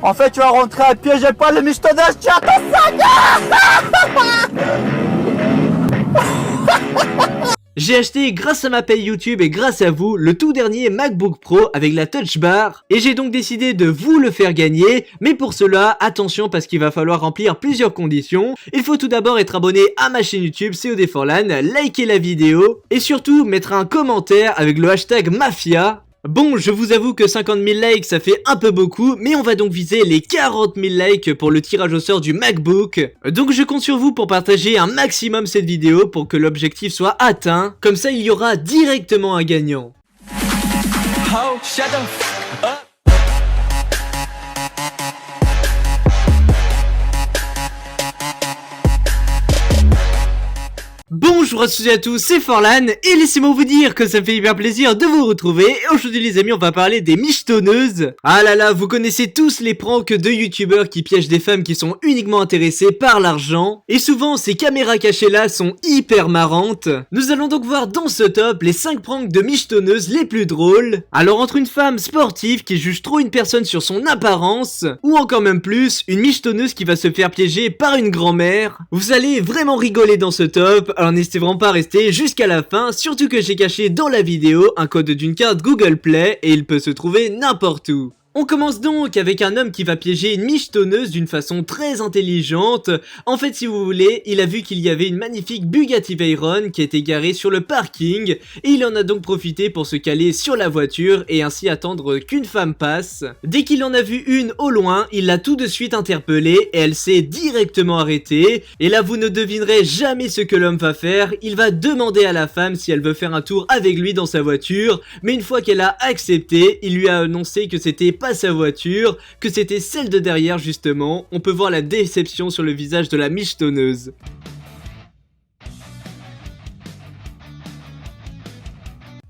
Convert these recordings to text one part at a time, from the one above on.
En fait, tu vas rentrer à pied, j'ai pas le michetonnage, tiens ton sac. J'ai acheté grâce à ma paye YouTube et grâce à vous le tout dernier MacBook Pro avec la Touch Bar et j'ai donc décidé de vous le faire gagner, mais pour cela attention parce qu'il va falloir remplir plusieurs conditions. Il faut tout d'abord être abonné à ma chaîne YouTube COD for LAN, liker la vidéo et surtout mettre un commentaire avec le hashtag Mafia. Bon, je vous avoue que 50 000 likes ça fait un peu beaucoup, mais on va donc viser les 40 000 likes pour le tirage au sort du MacBook. Donc je compte sur vous pour partager un maximum cette vidéo pour que l'objectif soit atteint, comme ça il y aura directement un gagnant. Oh, shut the f up. Bonjour à toutes et à tous, c'est Forlan et laissez-moi vous dire que ça me fait hyper plaisir de vous retrouver. Et aujourd'hui les amis, on va parler des michetonneuses. Ah là là, vous connaissez tous les pranks de youtubeurs qui piègent des femmes qui sont uniquement intéressées par l'argent. Et souvent ces caméras cachées là sont hyper marrantes. Nous allons donc voir dans ce top les 5 pranks de michetonneuses les plus drôles. Alors entre une femme sportive qui juge trop une personne sur son apparence, ou encore même plus, une michetonneuse qui va se faire piéger par une grand-mère, vous allez vraiment rigoler dans ce top. Alors n'hésitez vraiment pas à rester jusqu'à la fin, surtout que j'ai caché dans la vidéo un code d'une carte Google Play et il peut se trouver n'importe où. On commence donc avec un homme qui va piéger une michetonneuse d'une façon très intelligente. En fait, si vous voulez, il a vu qu'il y avait une magnifique Bugatti Veyron qui était garée sur le parking et il en a donc profité pour se caler sur la voiture et ainsi attendre qu'une femme passe. Dès qu'il en a vu une au loin, il l'a tout de suite interpellée et elle s'est directement arrêtée. Et là, vous ne devinerez jamais ce que l'homme va faire. Il va demander à la femme si elle veut faire un tour avec lui dans sa voiture, mais une fois qu'elle a accepté, il lui a annoncé que c'était pas sa voiture, que c'était celle de derrière justement. On peut voir la déception sur le visage de la michetonneuse.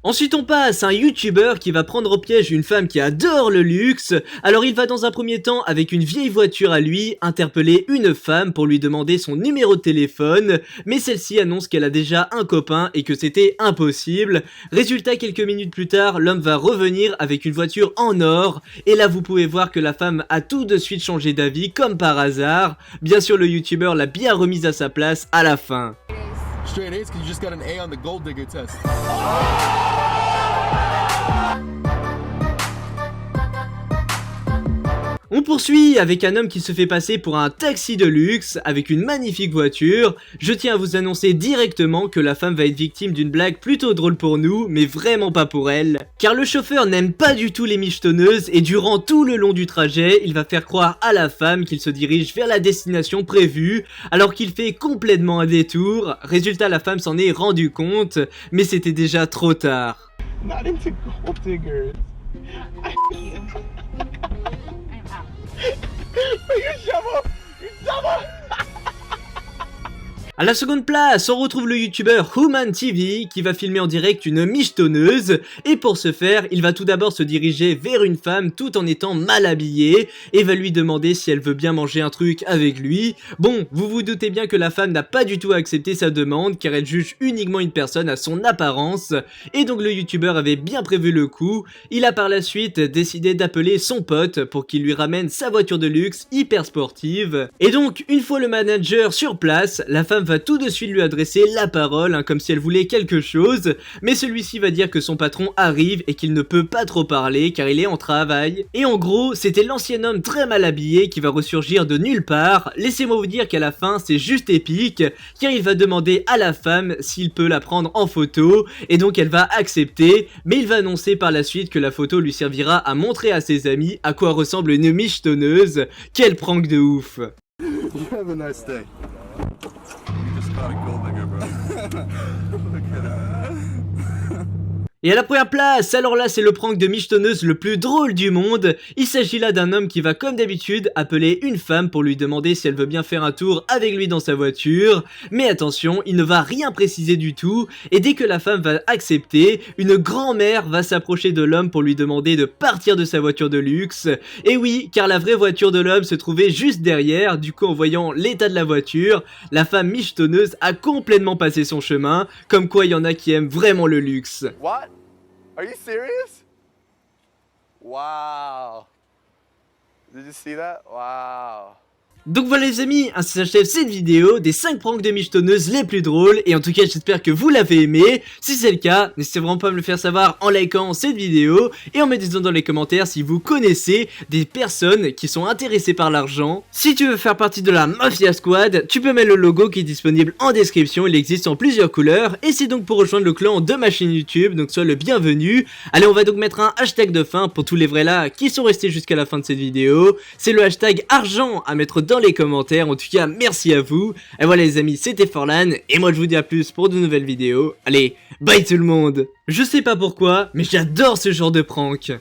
Ensuite on passe à un youtubeur qui va prendre au piège une femme qui adore le luxe. Alors il va dans un premier temps avec une vieille voiture à lui interpeller une femme pour lui demander son numéro de téléphone, mais celle-ci annonce qu'elle a déjà un copain et que c'était impossible. Résultat, quelques minutes plus tard, l'homme va revenir avec une voiture en or et là vous pouvez voir que la femme a tout de suite changé d'avis comme par hasard. Bien sûr le youtubeur l'a bien remise à sa place à la fin. Straight A's because you just got an A on the gold digger test. On poursuit avec un homme qui se fait passer pour un taxi de luxe avec une magnifique voiture. Je tiens à vous annoncer directement que la femme va être victime d'une blague plutôt drôle pour nous, mais vraiment pas pour elle. Car le chauffeur n'aime pas du tout les michetonneuses et durant tout le long du trajet, il va faire croire à la femme qu'il se dirige vers la destination prévue alors qu'il fait complètement un détour. Résultat, la femme s'en est rendu compte, mais c'était déjà trop tard. Not into gold diggers. You shovel! You shovel! À la seconde place, on retrouve le youtubeur Human TV qui va filmer en direct une michetonneuse et pour ce faire, il va tout d'abord se diriger vers une femme tout en étant mal habillée et va lui demander si elle veut bien manger un truc avec lui. Bon, vous vous doutez bien que la femme n'a pas du tout accepté sa demande car elle juge uniquement une personne à son apparence et donc le youtubeur avait bien prévu le coup. Il a par la suite décidé d'appeler son pote pour qu'il lui ramène sa voiture de luxe hyper sportive et donc une fois le manager sur place, la femme va tout de suite lui adresser la parole, comme si elle voulait quelque chose, mais celui-ci va dire que son patron arrive et qu'il ne peut pas trop parler car il est en travail. Et en gros, c'était l'ancien homme très mal habillé qui va ressurgir de nulle part. Laissez-moi vous dire qu'à la fin, c'est juste épique, car il va demander à la femme s'il peut la prendre en photo, et donc elle va accepter, mais il va annoncer par la suite que la photo lui servira à montrer à ses amis à quoi ressemble une michetonneuse. Quel prank de ouf! You have a nice day. You just caught a gold digger, bro. Look at him. Et à la première place, alors là c'est le prank de michetonneuse le plus drôle du monde. Il s'agit là d'un homme qui va comme d'habitude appeler une femme pour lui demander si elle veut bien faire un tour avec lui dans sa voiture. Mais attention, il ne va rien préciser du tout et dès que la femme va accepter, une grand-mère va s'approcher de l'homme pour lui demander de partir de sa voiture de luxe. Et oui, car la vraie voiture de l'homme se trouvait juste derrière, du coup en voyant l'état de la voiture, la femme michetonneuse a complètement passé son chemin, comme quoi il y en a qui aiment vraiment le luxe. What? Are you serious? Wow. Did you see that? Wow. Donc voilà les amis, ainsi s'achève cette vidéo des 5 pranks de michetonneuses les plus drôles. Et en tout cas j'espère que vous l'avez aimé. Si c'est le cas, n'hésitez vraiment pas à me le faire savoir en likant cette vidéo et en me disant dans les commentaires si vous connaissez des personnes qui sont intéressées par l'argent. Si tu veux faire partie de la Mafia Squad, tu peux mettre le logo qui est disponible en description, il existe en plusieurs couleurs. Et c'est donc pour rejoindre le clan de ma chaîne YouTube, donc sois le bienvenu. Allez, on va donc mettre un hashtag de fin pour tous les vrais là qui sont restés jusqu'à la fin de cette vidéo. C'est le hashtag argent à mettre dans les commentaires. En tout cas merci à vous. Et voilà les amis, c'était Forlan et moi je vous dis à plus pour de nouvelles vidéos. Allez, bye tout le monde. Je sais pas pourquoi mais j'adore ce genre de prank.